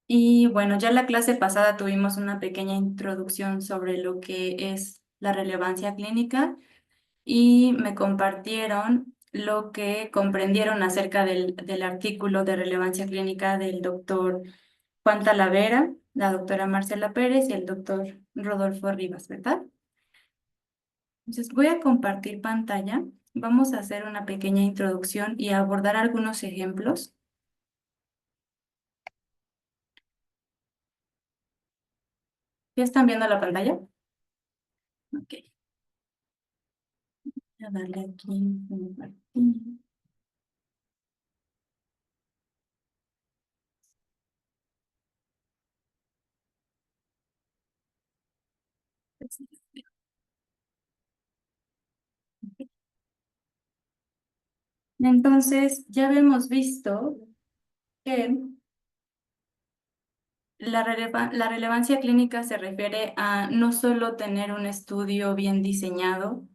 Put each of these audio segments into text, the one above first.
Y bueno, ya la clase pasada tuvimos una pequeña introducción sobre lo que es la relevancia clínica y me compartieron lo que comprendieron acerca del artículo de relevancia clínica del doctor Juan Talavera, la doctora Marcela Pérez y el doctor Rodolfo Rivas, ¿verdad? Entonces voy a compartir pantalla. Vamos a hacer una pequeña introducción y abordar algunos ejemplos. ¿Ya están viendo la pantalla? Ok. Voy a darle aquí compartir. Entonces, ya habíamos visto que la relevancia clínica se refiere a no solo tener un estudio bien diseñado,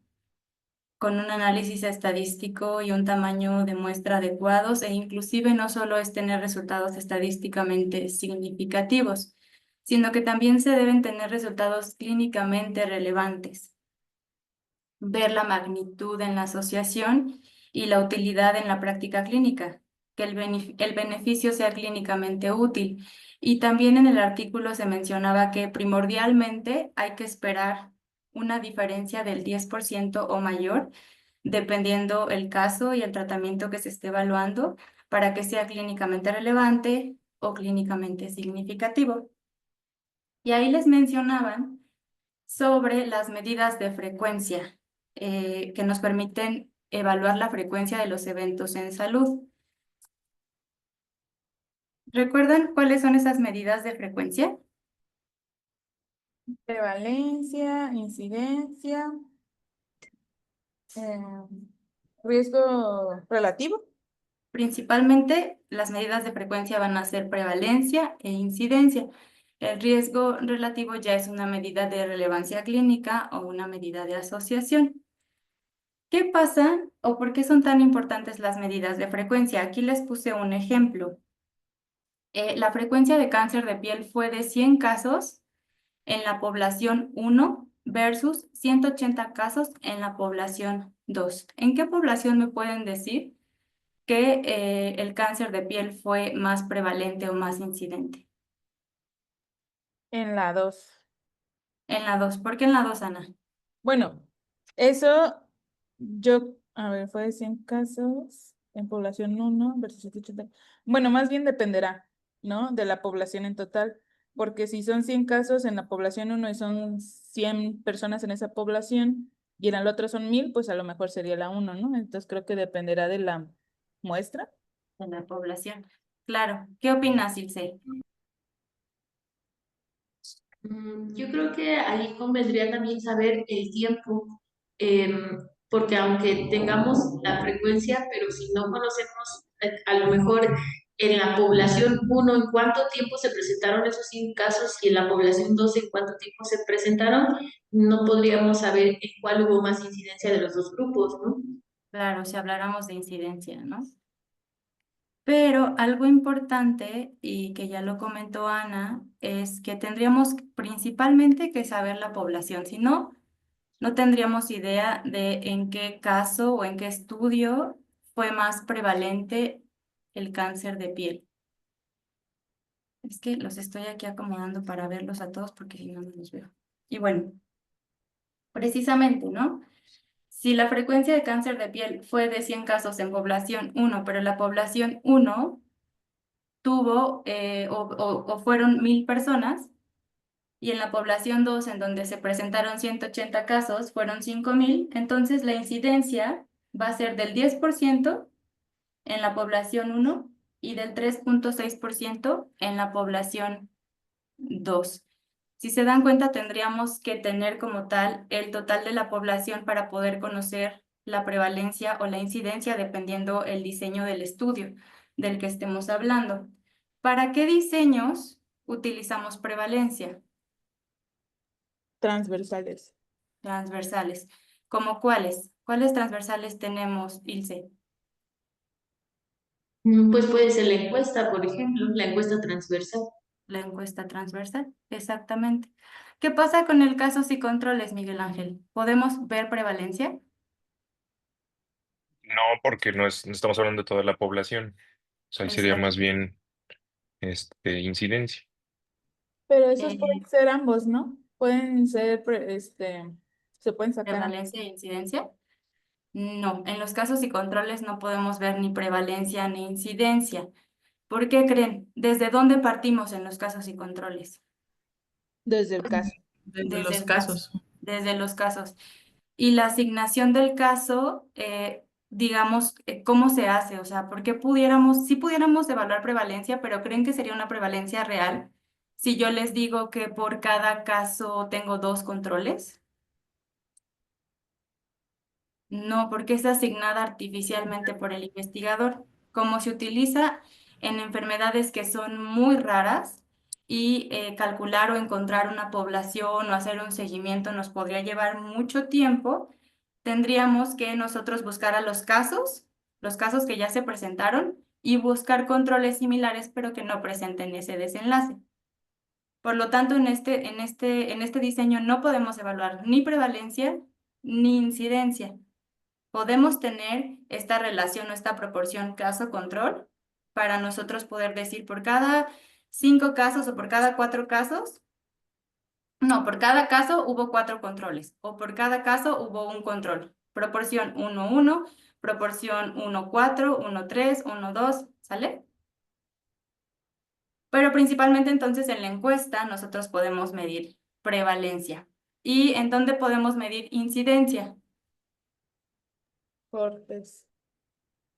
con un análisis estadístico y un tamaño de muestra adecuados, e inclusive no solo es tener resultados estadísticamente significativos, sino que también se deben tener resultados clínicamente relevantes, ver la magnitud en la asociación y la utilidad en la práctica clínica, que el beneficio sea clínicamente útil. Y también en el artículo se mencionaba que primordialmente hay que esperar una diferencia del 10% o mayor, dependiendo el caso y el tratamiento que se esté evaluando, para que sea clínicamente relevante o clínicamente significativo. Y ahí les mencionaban sobre las medidas de frecuencia que nos permiten evaluar la frecuencia de los eventos en salud. ¿Recuerdan cuáles son esas medidas de frecuencia? Prevalencia, incidencia, eh, riesgo relativo. Principalmente, las medidas de frecuencia van a ser prevalencia e incidencia. El riesgo relativo ya es una medida de relevancia clínica o una medida de asociación. ¿Qué pasa o por qué son tan importantes las medidas de frecuencia? Aquí les puse un ejemplo. La frecuencia de cáncer de piel fue de 100 casos en la población 1 versus 180 casos en la población 2. ¿En qué población me pueden decir que el cáncer de piel fue más prevalente o más incidente? En la 2. En la 2. ¿Por qué en la 2, Ana? Bueno, eso a ver, fue de 100 casos en población 1 versus 180. Bueno, más bien dependerá, ¿no? De la población en total, porque si son 100 casos en la población 1 y son 100 personas en esa población y en el otro son 1000, pues a lo mejor sería la 1, ¿no? Entonces creo que dependerá de la muestra. En la población. Claro. ¿Qué opinas, Ilse? Yo creo que ahí convendría también saber el tiempo, porque aunque tengamos la frecuencia, pero si no conocemos a lo mejor en la población 1 en cuánto tiempo se presentaron esos 100 casos y en la población 2 en cuánto tiempo se presentaron, no podríamos saber en cuál hubo más incidencia de los dos grupos, ¿no? Claro, si habláramos de incidencia, ¿no? Pero algo importante, y que ya lo comentó Ana, es que tendríamos principalmente que saber la población, si no, no tendríamos idea de en qué caso o en qué estudio fue más prevalente el cáncer de piel. Es que los estoy aquí acomodando para verlos a todos porque si no, no los veo. Y bueno, precisamente, ¿no? Si la frecuencia de cáncer de piel fue de 100 casos en población 1, pero la población 1 tuvo o fueron 1000 personas, y en la población 2, en donde se presentaron 180 casos, fueron 5000, entonces la incidencia va a ser del 10% en la población 1 y del 3,6% en la población 2. Si se dan cuenta, tendríamos que tener como tal el total de la población para poder conocer la prevalencia o la incidencia, dependiendo el diseño del estudio del que estemos hablando. ¿Para qué diseños utilizamos prevalencia? Transversales. Transversales. ¿Cómo cuáles? ¿Cuáles transversales tenemos, Ilse? Pues puede ser la encuesta, por ejemplo, la encuesta transversal. La encuesta transversal, exactamente. ¿Qué pasa con el casos y controles, Miguel Ángel? ¿Podemos ver prevalencia? No, porque no estamos hablando de toda la población. O sea, ahí sería Exacto. más bien incidencia. Pero esos Eh, pueden ser ambos, ¿no? Pueden ser, se pueden sacar ambos. ¿Prevalencia e incidencia? No, en los casos y controles no podemos ver ni prevalencia ni incidencia. ¿Por qué creen? ¿Desde dónde partimos en los casos y controles? Desde el caso. Desde Desde los el caso, casos. desde los casos. Y la asignación del caso, digamos, ¿cómo se hace? O sea, ¿por qué sí pudiéramos evaluar prevalencia, pero creen que sería una prevalencia real si yo les digo que por cada caso tengo 2 controles? No, porque es asignada artificialmente por el investigador, como se utiliza en enfermedades que son muy raras y calcular o encontrar una población o hacer un seguimiento nos podría llevar mucho tiempo. Tendríamos que nosotros buscar a los casos que ya se presentaron y buscar controles similares pero que no presenten ese desenlace. Por lo tanto, en este diseño no podemos evaluar ni prevalencia ni incidencia. Podemos tener esta relación o esta proporción caso-control para nosotros poder decir por cada 5 casos o por cada 4 casos, no, por cada caso hubo 4 controles o por cada caso hubo un control. Proporción 1-1, proporción 1-4, 1-3, 1-2, ¿sale? Pero principalmente entonces en la encuesta nosotros podemos medir prevalencia. ¿Y en dónde podemos medir incidencia? Cortes.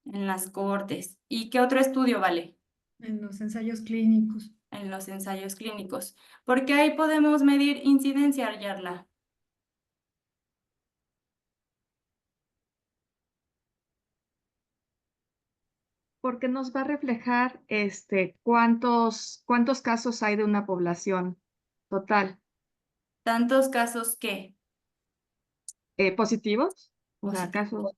En las cohortes. ¿Y qué otro estudio vale? En los ensayos clínicos. En los ensayos clínicos. Porque ahí podemos medir incidencia, Yarla. Porque nos va a reflejar cuántos casos hay de una población total. Tantos casos que, ¿Positivos? O sea, positivos. casos.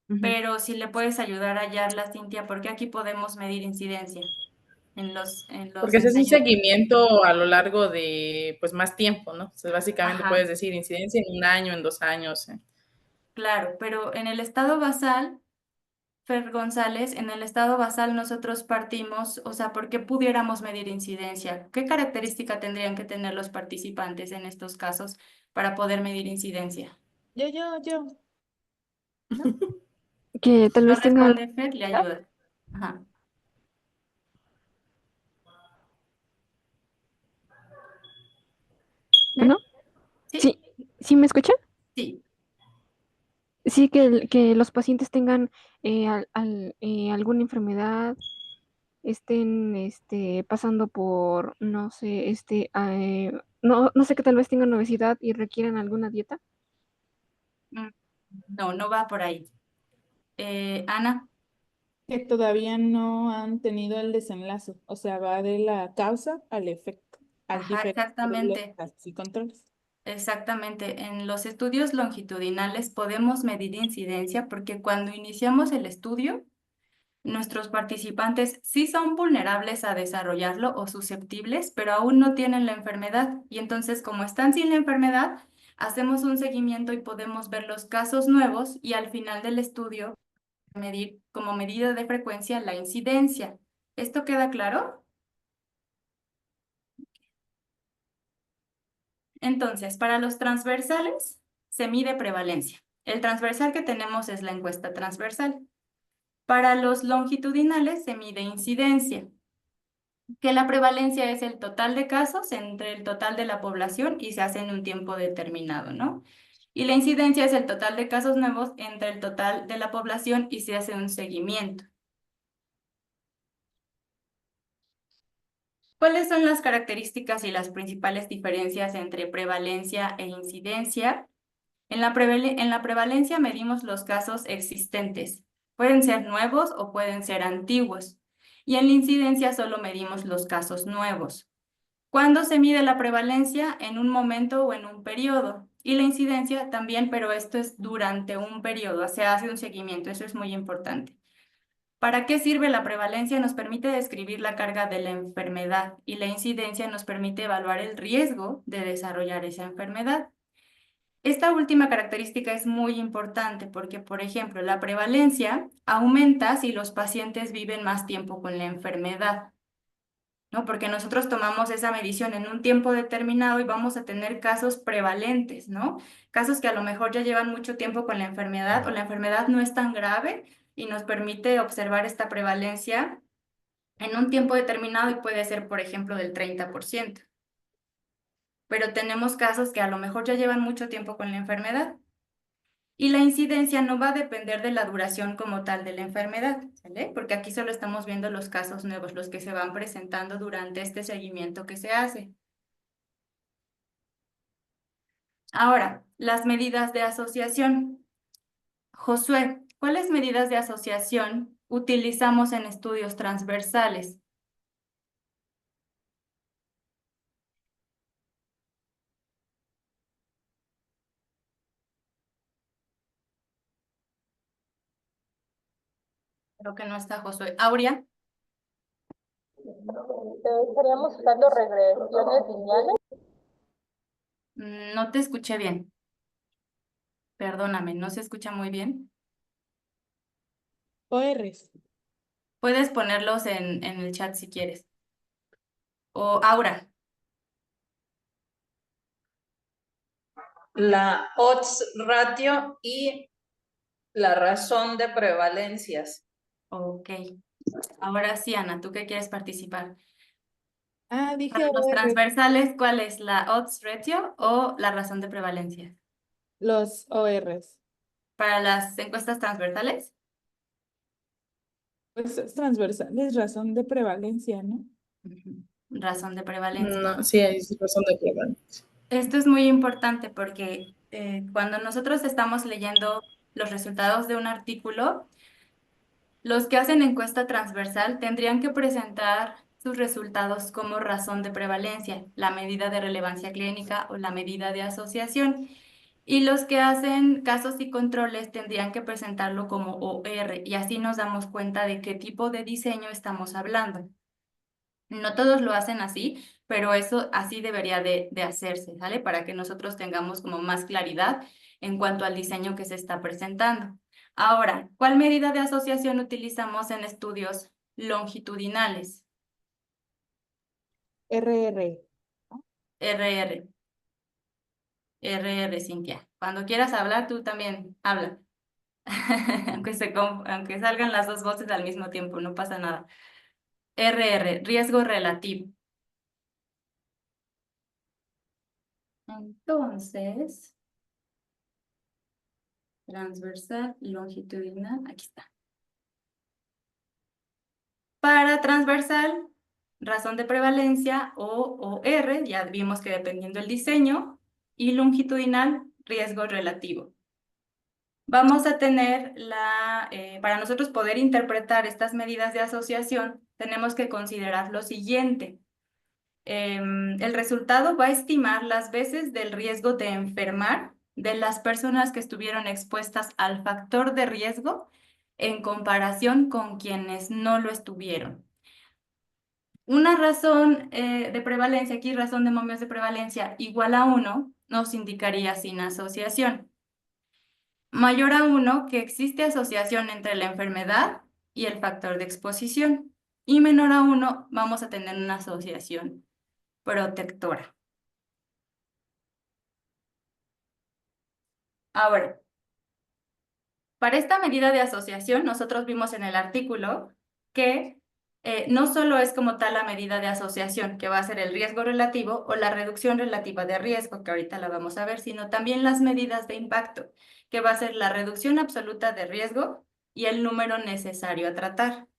Ujú. Pero si le puedes ayudar a Yarla, Cintia, porque aquí podemos medir incidencia en los Porque ese es un ensayos. seguimiento a lo largo de pues más tiempo, ¿no? O sea, básicamente Ajá. puedes decir incidencia en 1 año, en 2 años. Claro, pero en el estado basal, Fer González, en el estado basal nosotros partimos, o sea, ¿por qué pudiéramos medir incidencia? ¿Qué característica tendrían que tener los participantes en estos casos para poder medir incidencia? Yo. Que tal No vez tengan, responde Fer, le ayuda. Ajá. ¿no? ¿Sí? Sí, ¿sí me escuchan? Sí. Sí, que los pacientes tengan alguna enfermedad, estén pasando por, no sé, no sé, que tal vez tengan obesidad y requieran alguna dieta. No, no va por ahí. Ana, Que todavía no han tenido el desenlace. O sea, va de la causa al efecto. Hay ajá, diferentes exactamente. problemas y controles. Exactamente. En los estudios longitudinales podemos medir incidencia porque cuando iniciamos el estudio, nuestros participantes sí son vulnerables a desarrollarlo o susceptibles, pero aún no tienen la enfermedad. Y entonces, como están sin la enfermedad, hacemos un seguimiento y podemos ver los casos nuevos y al final del estudio medir como medida de frecuencia la incidencia. ¿Esto queda claro? Entonces, para los transversales se mide prevalencia. El transversal que tenemos es la encuesta transversal. Para los longitudinales se mide incidencia, que la prevalencia es el total de casos entre el total de la población y se hace en un tiempo determinado, ¿no? Y la incidencia es el total de casos nuevos entre el total de la población y se hace un seguimiento. ¿Cuáles son las características y las principales diferencias entre prevalencia e incidencia? En la prevalencia medimos los casos existentes. Pueden ser nuevos o pueden ser antiguos. Y en la incidencia solo medimos los casos nuevos. ¿Cuándo se mide la prevalencia? En un momento o en un periodo. Y la incidencia también, pero esto es durante un periodo. Se hace un seguimiento, eso es muy importante. ¿Para qué sirve la prevalencia? Nos permite describir la carga de la enfermedad y la incidencia nos permite evaluar el riesgo de desarrollar esa enfermedad. Esta última característica es muy importante porque, por ejemplo, la prevalencia aumenta si los pacientes viven más tiempo con la enfermedad, ¿no? Porque nosotros tomamos esa medición en un tiempo determinado y vamos a tener casos prevalentes, ¿no? Casos que a lo mejor ya llevan mucho tiempo con la enfermedad o la enfermedad no es tan grave y nos permite observar esta prevalencia en un tiempo determinado y puede ser, por ejemplo, del 30%. Pero tenemos casos que a lo mejor ya llevan mucho tiempo con la enfermedad. Y la incidencia no va a depender de la duración como tal de la enfermedad, ¿sale? Porque aquí solo estamos viendo los casos nuevos, los que se van presentando durante este seguimiento que se hace. Ahora, las medidas de asociación. Josué, ¿cuáles medidas de asociación utilizamos en estudios transversales? Creo que no está Josué. Aurea. Estaríamos usando regresiones lineales. No te escuché bien. Perdóname, no se escucha muy bien. ORs. Puedes ponerlos en el chat si quieres. O Aura. La odds ratio y la razón de prevalencias. Ok. Ahora sí, Ana, ¿tú qué quieres participar? Ah, dije Para los OR. transversales, ¿cuál es la odds ratio o la razón de prevalencia? Los ORs. Para las encuestas transversales, Pues es transversal, es razón de prevalencia, ¿no? razón de prevalencia. No, sí, hay razón de prevalencia. Esto es muy importante porque cuando nosotros estamos leyendo los resultados de un artículo, los que hacen encuesta transversal tendrían que presentar sus resultados como razón de prevalencia, la medida de relevancia clínica o la medida de asociación. Y los que hacen casos y controles tendrían que presentarlo como OR y así nos damos cuenta de qué tipo de diseño estamos hablando. No todos lo hacen así, pero eso así debería de hacerse, ¿sale? Para que nosotros tengamos como más claridad en cuanto al diseño que se está presentando. Ahora, ¿cuál medida de asociación utilizamos en estudios longitudinales? RR. RR. RR, Cintia. Cuando quieras hablar, tú también habla. Aunque salgan las dos voces al mismo tiempo, no pasa nada. RR, riesgo relativo. Entonces, transversal, longitudinal, aquí está. Para transversal, razón de prevalencia o OR, ya vimos que dependiendo del diseño, y longitudinal, riesgo relativo. Vamos a tener para nosotros poder interpretar estas medidas de asociación, tenemos que considerar lo siguiente. El resultado va a estimar las veces del riesgo de enfermar de las personas que estuvieron expuestas al factor de riesgo en comparación con quienes no lo estuvieron. Una razón de prevalencia, aquí razón de momios de prevalencia igual a 1, nos indicaría sin asociación. Mayor a 1, que existe asociación entre la enfermedad y el factor de exposición. Y menor a 1, vamos a tener una asociación protectora. Ahora, para esta medida de asociación, nosotros vimos en el artículo que no solo es como tal la medida de asociación, que va a ser el riesgo relativo o la reducción relativa de riesgo, que ahorita la vamos a ver, sino también las medidas de impacto, que va a ser la reducción absoluta de riesgo y el número necesario a tratar.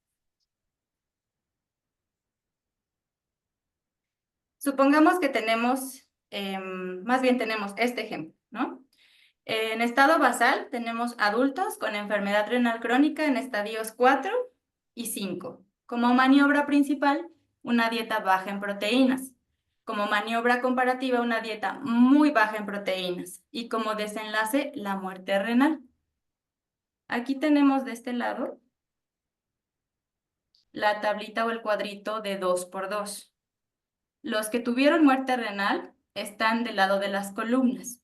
Supongamos que tenemos, más bien tenemos este ejemplo, ¿no? En estado basal tenemos adultos con enfermedad renal crónica en estadios 4 y 5. Como maniobra principal, una dieta baja en proteínas. Como maniobra comparativa, una dieta muy baja en proteínas. Y como desenlace, la muerte renal. Aquí tenemos de este lado la tablita o el cuadrito de 2 por 2. Los que tuvieron muerte renal están del lado de las columnas.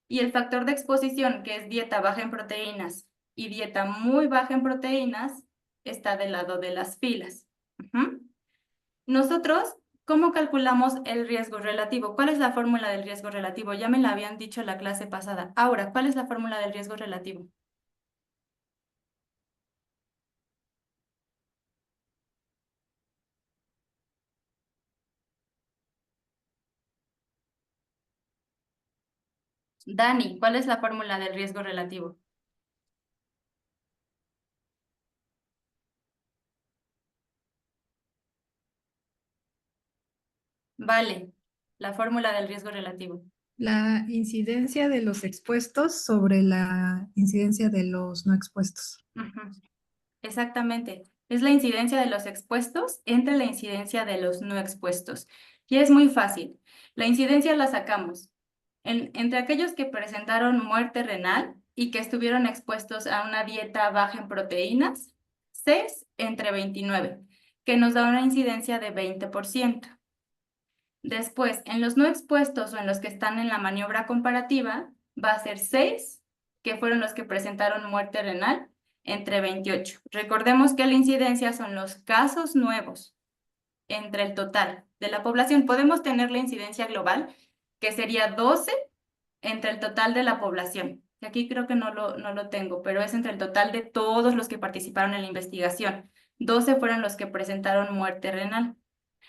Y el factor de exposición, que es dieta baja en proteínas y dieta muy baja en proteínas, está del lado de las filas. Nosotros, ¿cómo calculamos el riesgo relativo? ¿Cuál es la fórmula del riesgo relativo? Ya me la habían dicho en la clase pasada. Ahora, ¿cuál es la fórmula del riesgo relativo? Dani, ¿cuál es la fórmula del riesgo relativo? Vale, la fórmula del riesgo relativo. La incidencia de los expuestos sobre la incidencia de los no expuestos. Exactamente. Es la incidencia de los expuestos entre la incidencia de los no expuestos. Y es muy fácil. La incidencia la sacamos entre aquellos que presentaron muerte renal y que estuvieron expuestos a una dieta baja en proteínas, 6 entre 29, que nos da una incidencia de 20%. Después, en los no expuestos o en los que están en la maniobra comparativa, va a ser 6, que fueron los que presentaron muerte renal, entre 28. Recordemos que la incidencia son los casos nuevos entre el total de la población. Podemos tener la incidencia global, que sería 12 entre el total de la población. Y aquí creo que no lo tengo, pero es entre el total de todos los que participaron en la investigación. 12 fueron los que presentaron muerte renal.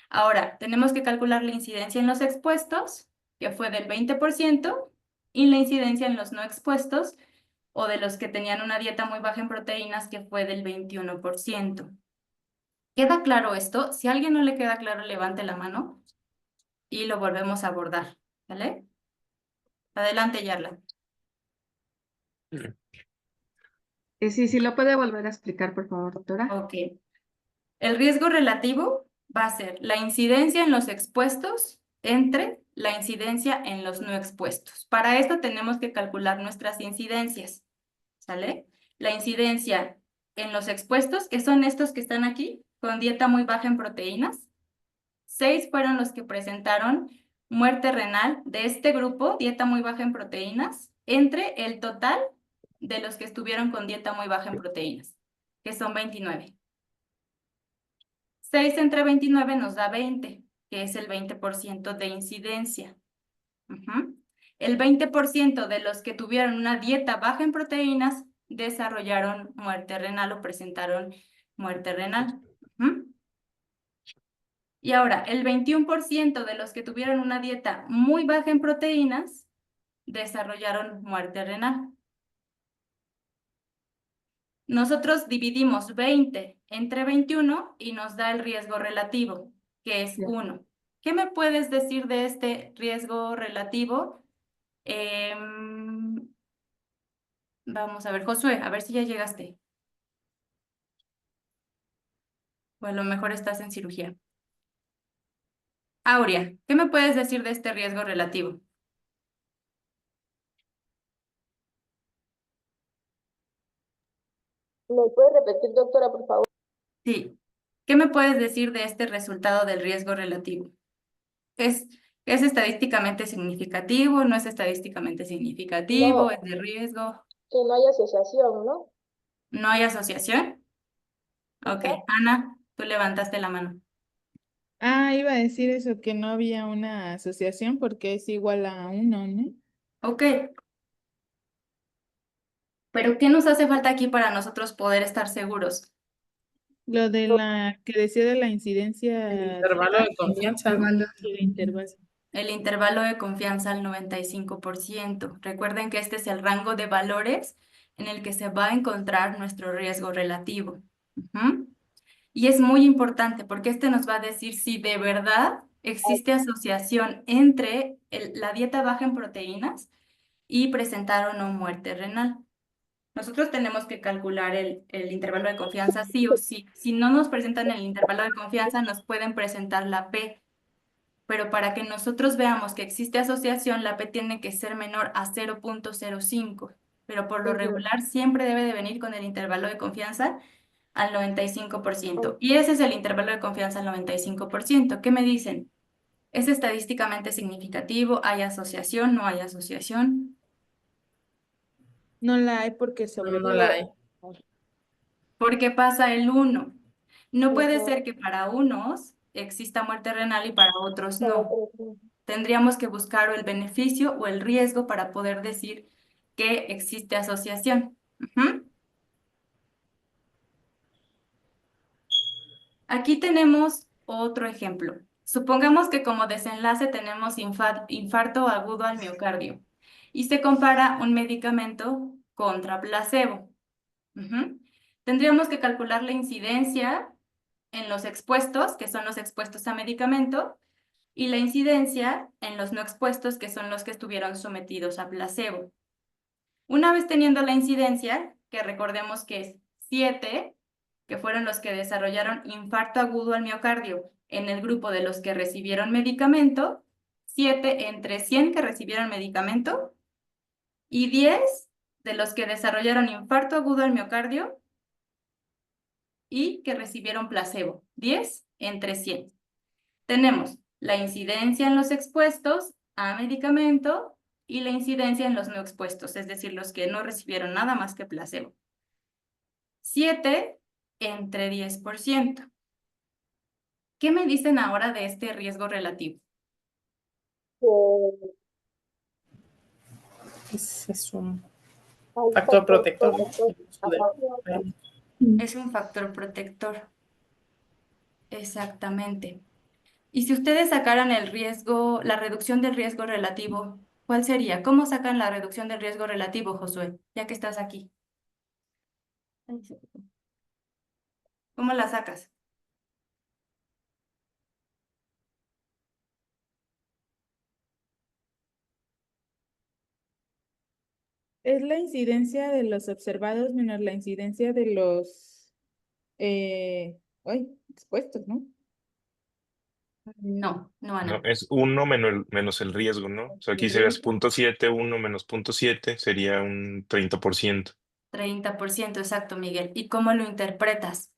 Ahora, tenemos que calcular la incidencia en los expuestos, que fue del 20%, y la incidencia en los no expuestos, o de los que tenían una dieta muy baja en proteínas, que fue del 21%. ¿Queda claro esto? Si a alguien no le queda claro, levante la mano y lo volvemos a abordar, ¿vale? Adelante, Yarla. Sí, lo puede volver a explicar, por favor, doctora. Ok. El riesgo relativo va a ser la incidencia en los expuestos entre la incidencia en los no expuestos. Para esto tenemos que calcular nuestras incidencias, ¿sale? La incidencia en los expuestos, que son estos que están aquí, con dieta muy baja en proteínas. 6 fueron los que presentaron muerte renal de este grupo, dieta muy baja en proteínas, entre el total de los que estuvieron con dieta muy baja en proteínas, que son 29. 6 entre 29 nos da 20, que es el 20% de incidencia. El 20% de los que tuvieron una dieta baja en proteínas desarrollaron muerte renal o presentaron muerte renal. Y ahora, el 21% de los que tuvieron una dieta muy baja en proteínas desarrollaron muerte renal. Nosotros dividimos 20 entre 21 y nos da el riesgo relativo, que es 1. ¿Qué me puedes decir de este riesgo relativo? Vamos a ver, Josué, a ver si ya llegaste. O a lo mejor estás en cirugía. Aurea, ¿qué me puedes decir de este riesgo relativo? ¿Me puede repetir, doctora, por favor? Sí. ¿Qué me puedes decir de este resultado del riesgo relativo? ¿Es estadísticamente significativo? ¿No es estadísticamente significativo? No. ¿Es de riesgo? Que no hay asociación, ¿no? ¿No hay asociación? Ok, Ana, tú levantaste la mano. Ah, iba a decir eso, que no había una asociación porque es igual a 1, ¿no? Ok. Pero ¿qué nos hace falta aquí para nosotros poder estar seguros? Lo de la que decía de la incidencia Intervalo de confianza. el intervalo. El intervalo de confianza al 95%. Recuerden que este es el rango de valores en el que se va a encontrar nuestro riesgo relativo. Y es muy importante porque este nos va a decir si de verdad existe asociación entre la dieta baja en proteínas y presentar o no muerte renal. Nosotros tenemos que calcular el intervalo de confianza sí o sí. Si no nos presentan el intervalo de confianza, nos pueden presentar la P. Pero para que nosotros veamos que existe asociación, la P tiene que ser menor a 0.05. Pero por lo regular siempre debe de venir con el intervalo de confianza al 95%. Y ese es el intervalo de confianza al 95%. ¿Qué me dicen? ¿Es estadísticamente significativo? ¿Hay asociación? ¿No hay asociación? No la hay porque sobre No la hay. Porque pasa el 1. No puede ser que para unos exista muerte renal y para otros no. Tendríamos que buscar o el beneficio o el riesgo para poder decir que existe asociación. Ujú. Aquí tenemos otro ejemplo. Supongamos que como desenlace tenemos infarto agudo al miocardio y se compara un medicamento contra placebo. Ujú. Tendríamos que calcular la incidencia en los expuestos, que son los expuestos a medicamento, y la incidencia en los no expuestos, que son los que estuvieron sometidos a placebo. Una vez teniendo la incidencia, que recordemos que es 7, que fueron los que desarrollaron infarto agudo al miocardio en el grupo de los que recibieron medicamento, 7 entre 100 que recibieron medicamento, y 10 de los que desarrollaron infarto agudo al miocardio y que recibieron placebo, 10 entre 100. Tenemos la incidencia en los expuestos a medicamento y la incidencia en los no expuestos, es decir, los que no recibieron nada más que placebo. 7 entre 10%. ¿Qué me dicen ahora de este riesgo relativo? Es un factor protector. Es un factor protector. Exactamente. Y si ustedes sacaran el riesgo, la reducción del riesgo relativo, ¿cuál sería? ¿Cómo sacan la reducción del riesgo relativo, Josué? Ya que estás aquí. ¿Cómo la sacas? Es la incidencia de los observados menos la incidencia de los expuestos, ¿no? No, No, Ana. es 1 menos el riesgo, ¿no? O sea, aquí serías 0.7, 1 menos 0.7 sería un 30%. 30%, exacto, Miguel. ¿Y cómo lo interpretas?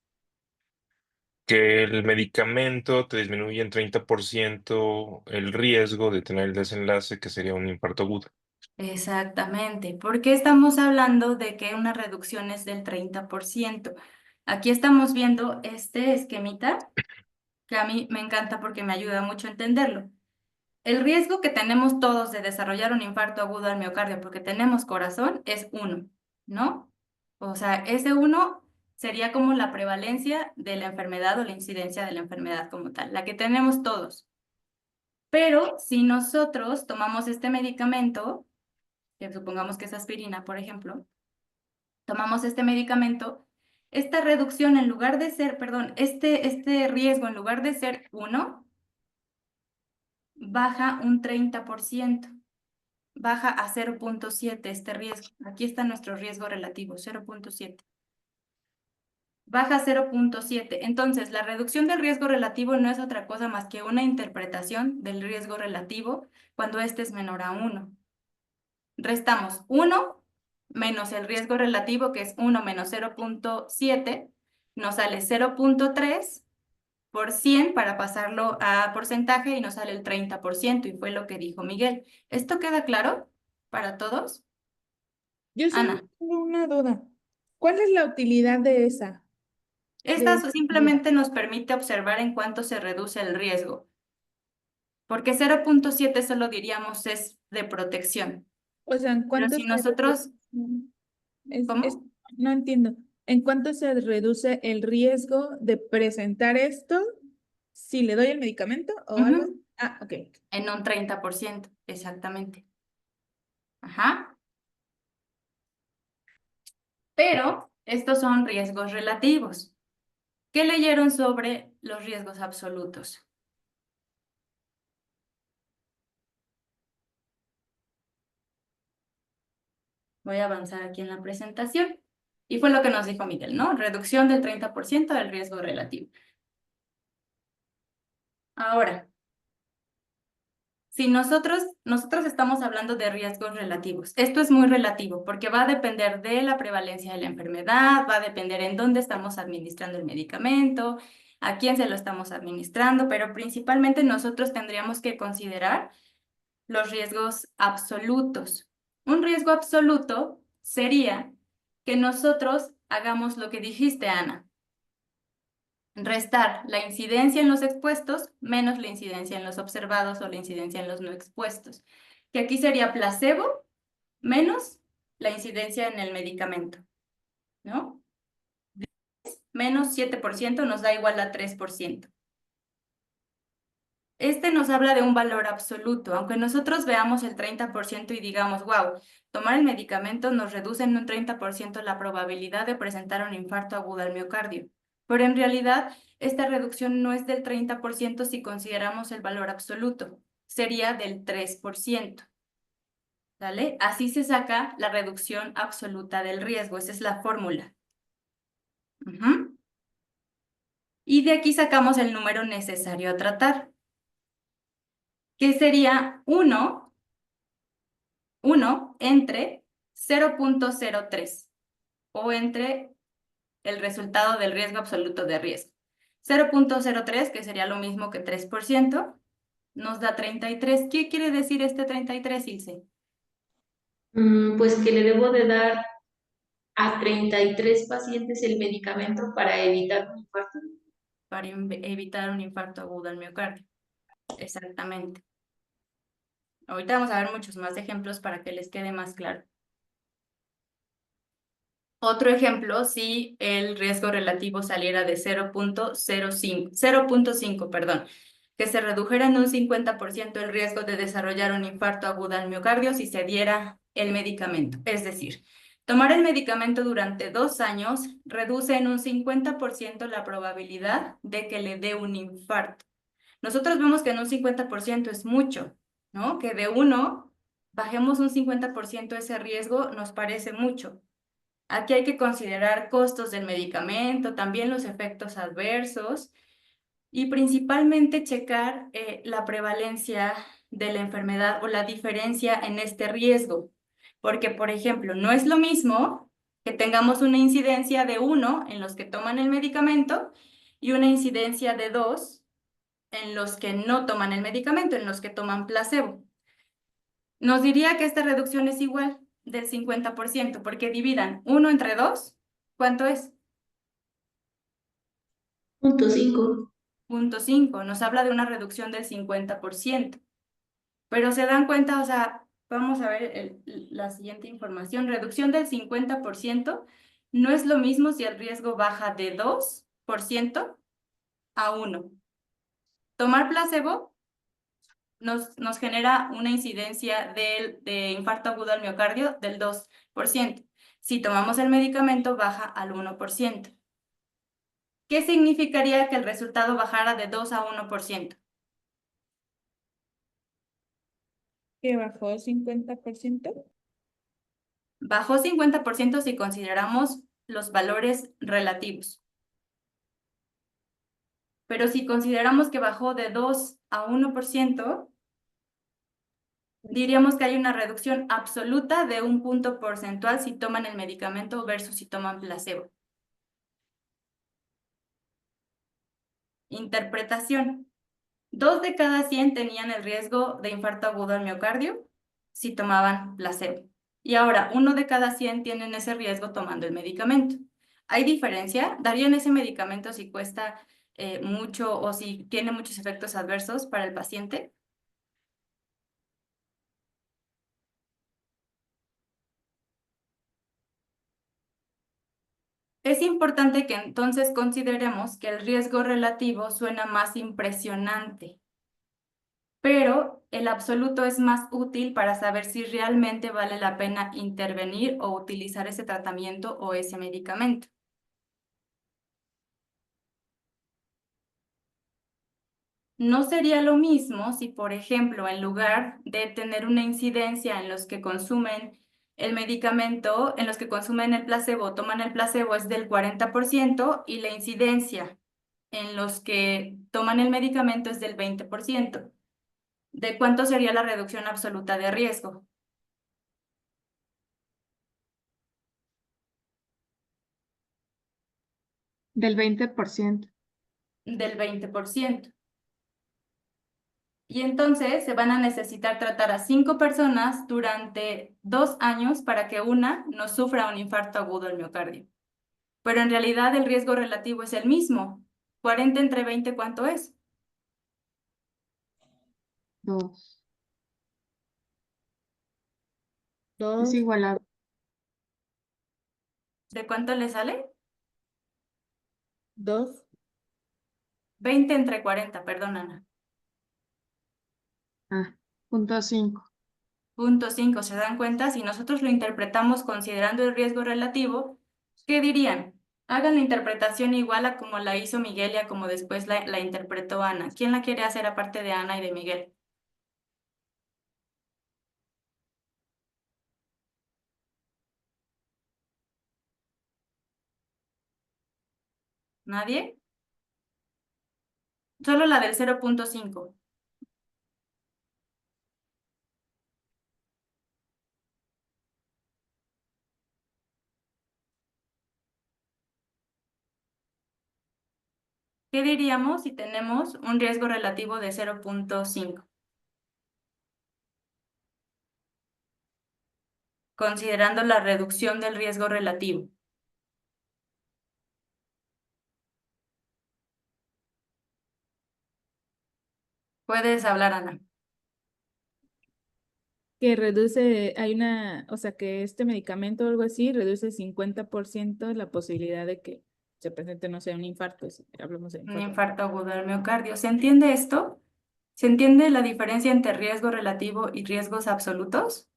Que el medicamento te disminuye en 30% el riesgo de tener el desenlace que sería un infarto agudo. Exactamente. ¿Por qué estamos hablando de que una reducción es del 30%? Aquí estamos viendo este esquemita que a mí me encanta porque me ayuda mucho a entenderlo. El riesgo que tenemos todos de desarrollar un infarto agudo al miocardio porque tenemos corazón es 1, ¿no? O sea, ese 1 sería como la prevalencia de la enfermedad o la incidencia de la enfermedad como tal, la que tenemos todos. Pero si nosotros tomamos este medicamento, que supongamos que es aspirina, por ejemplo, tomamos este medicamento, esta reducción en lugar de ser, perdón, este riesgo en lugar de ser 1, baja un 30%. Baja a 0.7 este riesgo. Aquí está nuestro riesgo relativo, 0.7. Baja a 0.7. Entonces, la reducción del riesgo relativo no es otra cosa más que una interpretación del riesgo relativo cuando este es menor a 1. Restamos 1 menos el riesgo relativo, que es 1 menos 0.7, nos sale 0.3 por 100 para pasarlo a porcentaje y nos sale el 30%, y fue lo que dijo Miguel. ¿Esto queda claro para todos? Yo solo Ana. tengo una duda. ¿Cuál es la utilidad de esa? Esta simplemente nos permite observar en cuánto se reduce el riesgo, porque 0.7 solo diríamos es de protección. O sea, ¿en Pero cuánto si se nosotros, es- ¿cómo? no entiendo. ¿En cuánto se reduce el riesgo de presentar esto si le doy el medicamento o algo? Ujú. Ah, ok. En un 30%, exactamente. Ajá. Pero estos son riesgos relativos. ¿Qué leyeron sobre los riesgos absolutos? Voy a avanzar aquí en la presentación. Y fue lo que nos dijo Miguel, ¿no? Reducción del 30% del riesgo relativo. Ahora, Si nosotros estamos hablando de riesgos relativos, esto es muy relativo porque va a depender de la prevalencia de la enfermedad, va a depender en dónde estamos administrando el medicamento, a quién se lo estamos administrando, pero principalmente nosotros tendríamos que considerar los riesgos absolutos. Un riesgo absoluto sería que nosotros hagamos lo que dijiste, Ana. Restar la incidencia en los expuestos menos la incidencia en los observados o la incidencia en los no expuestos. Que aquí sería placebo menos la incidencia en el medicamento, ¿no? Menos 7% nos da igual a 3%. Este nos habla de un valor absoluto, aunque nosotros veamos el 30% y digamos, wow, tomar el medicamento nos reduce en un 30% la probabilidad de presentar un infarto agudo al miocardio. Pero en realidad, esta reducción no es del 30% si consideramos el valor absoluto, sería del 3%. ¿Vale? Así se saca la reducción absoluta del riesgo, esa es la fórmula. Y de aquí sacamos el número necesario a tratar, que sería 1 entre 0.03 o entre el resultado del riesgo absoluto de riesgo. 0.03, que sería lo mismo que 3%, nos da 33. ¿Qué quiere decir este 33, Ilse? Pues que le debo de dar a 33 pacientes el medicamento para evitar un infarto. Para evitar un infarto agudo al miocardio. Exactamente. Ahorita vamos a ver muchos más ejemplos para que les quede más claro. Otro ejemplo, si el riesgo relativo saliera de 0.5, perdón, que se redujera en un 50% el riesgo de desarrollar un infarto agudo al miocardio si se diera el medicamento. Es decir, tomar el medicamento durante 2 años reduce en un 50% la probabilidad de que le dé un infarto. Nosotros vemos que en un 50% es mucho, ¿no? Que de 1 bajemos un 50% ese riesgo nos parece mucho. Aquí hay que considerar costos del medicamento, también los efectos adversos y principalmente checar la prevalencia de la enfermedad o la diferencia en este riesgo. Porque, por ejemplo, no es lo mismo que tengamos una incidencia de 1 en los que toman el medicamento y una incidencia de 2 en los que no toman el medicamento, en los que toman placebo. Nos diría que esta reducción es igual del 50%, porque dividan 1 entre 2, ¿cuánto es? 0.5. 0.5, nos habla de una reducción del 50%. Pero se dan cuenta, o sea, vamos a ver la siguiente información, reducción del 50% no es lo mismo si el riesgo baja de 2% a 1. Tomar placebo nos genera una incidencia de infarto agudo al miocardio del 2%. Si tomamos el medicamento, baja al 1%. ¿Qué significaría que el resultado bajara de 2 a 1%? ¿Que bajó 50%? Bajó 50% si consideramos los valores relativos. Pero si consideramos que bajó de 2 a 1%, diríamos que hay una reducción absoluta de un punto porcentual si toman el medicamento versus si toman placebo. Interpretación. 2 de cada 100 tenían el riesgo de infarto agudo al miocardio si tomaban placebo. Y ahora, 1 de cada 100 tienen ese riesgo tomando el medicamento. ¿Hay diferencia? ¿Darían ese medicamento si cuesta mucho o si tiene muchos efectos adversos para el paciente? Es importante que entonces consideremos que el riesgo relativo suena más impresionante, pero el absoluto es más útil para saber si realmente vale la pena intervenir o utilizar ese tratamiento o ese medicamento. No sería lo mismo si, por ejemplo, en lugar de tener una incidencia en los que consumen el medicamento, en los que consumen el placebo, toman el placebo es del 40% y la incidencia en los que toman el medicamento es del 20%. ¿De cuánto sería la reducción absoluta de riesgo? Del 20%. Del 20%. Y entonces se van a necesitar tratar a 5 personas durante 2 años para que una no sufra un infarto agudo al miocardio. Pero en realidad el riesgo relativo es el mismo. 40 entre 20, ¿cuánto es? 2. Es 2, igual a ¿De cuánto le sale? 2. 20 entre 40, perdón, Ana. punto 5. Punto 5, ¿se dan cuenta? Si nosotros lo interpretamos considerando el riesgo relativo, ¿qué dirían? Hagan la interpretación igual a como la hizo Miguel y a como después la interpretó Ana. ¿Quién la quiere hacer aparte de Ana y de Miguel? ¿Nadie? Solo la del 0.5. ¿Qué diríamos si tenemos un riesgo relativo de 0.5? Considerando la reducción del riesgo relativo. Puedes hablar, Ana. Que reduce, o sea, que este medicamento o algo así reduce 50% la posibilidad de que se presente, no sé, un infarto, si hablamos de Un infarto. infarto agudo al miocardio. ¿Se entiende esto? ¿Se entiende la diferencia entre riesgo relativo y riesgos absolutos?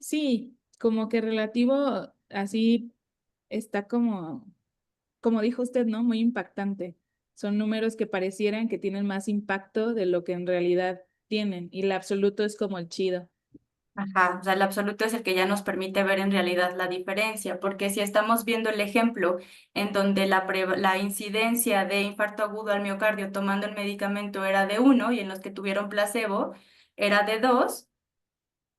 Sí, como que relativo, así está como dijo usted, ¿no? Muy impactante. Son números que parecieran que tienen más impacto de lo que en realidad tienen, y el absoluto es como el chido. Ajá, o sea, el absoluto es el que ya nos permite ver en realidad la diferencia, porque si estamos viendo el ejemplo en donde la incidencia de infarto agudo al miocardio tomando el medicamento era de 1 y en los que tuvieron placebo era de 2,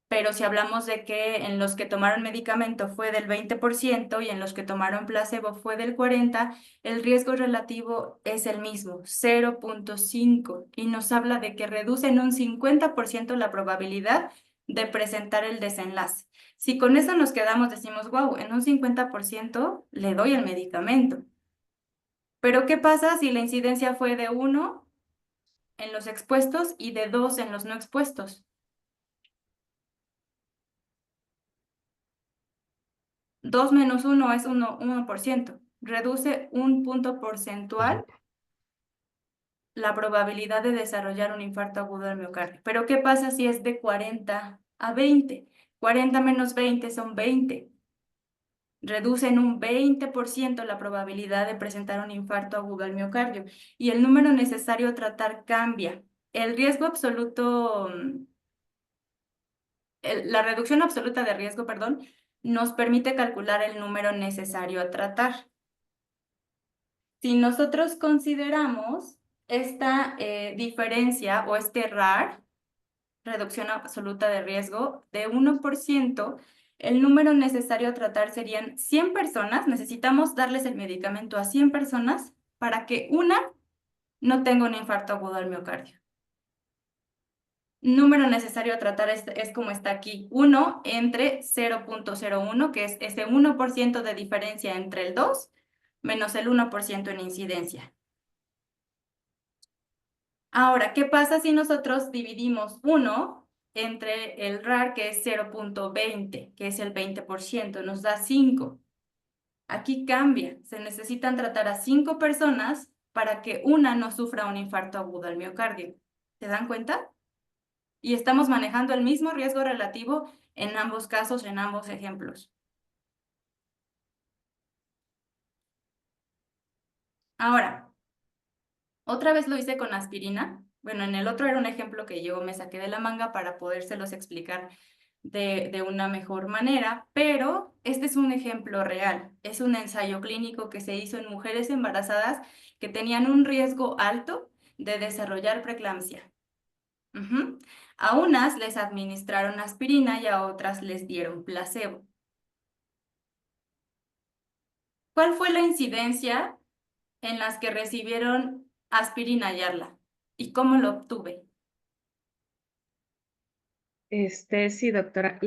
pero si hablamos de que en los que tomaron medicamento fue del 20% y en los que tomaron placebo fue del 40%, el riesgo relativo es el mismo, 0.5, y nos habla de que reduce en un 50% la probabilidad de presentar el desenlace. Si con eso nos quedamos, decimos, wow, en un 50% le doy el medicamento. Pero ¿qué pasa si la incidencia fue de 1 en los expuestos y de 2 en los no expuestos? 2 menos 1 es 1%. Reduce un punto porcentual la probabilidad de desarrollar un infarto agudo al miocardio. Pero ¿qué pasa si es de 40 a 20? 40 menos 20 son 20. Reduce en un 20% la probabilidad de presentar un infarto agudo al miocardio. Y el número necesario a tratar cambia. El riesgo absoluto, la reducción absoluta de riesgo, perdón, nos permite calcular el número necesario a tratar. Si nosotros consideramos esta diferencia o este RAR, reducción absoluta de riesgo, de 1%, el número necesario a tratar serían 100 personas. Necesitamos darles el medicamento a 100 personas para que una no tenga un infarto agudo al miocardio. Número necesario a tratar es como está aquí, 1 entre 0.01, que es ese 1% de diferencia entre el 2 menos el 1% en incidencia. Ahora, ¿qué pasa si nosotros dividimos 1 entre el RAR, que es 0.20, que es el 20%? Nos da 5. Aquí cambia. Se necesitan tratar a 5 personas para que una no sufra un infarto agudo al miocardio. ¿Se dan cuenta? Y estamos manejando el mismo riesgo relativo en ambos casos, en ambos ejemplos. Ahora, otra vez lo hice con aspirina. Bueno, en el otro era un ejemplo que yo me saqué de la manga para podérselos explicar de una mejor manera, pero este es un ejemplo real. Es un ensayo clínico que se hizo en mujeres embarazadas que tenían un riesgo alto de desarrollar preeclampsia. Ujú. A unas les administraron aspirina y a otras les dieron placebo. ¿Cuál fue la incidencia en las que recibieron aspirina Yarla? ¿Y cómo lo obtuve? Sí, doctora.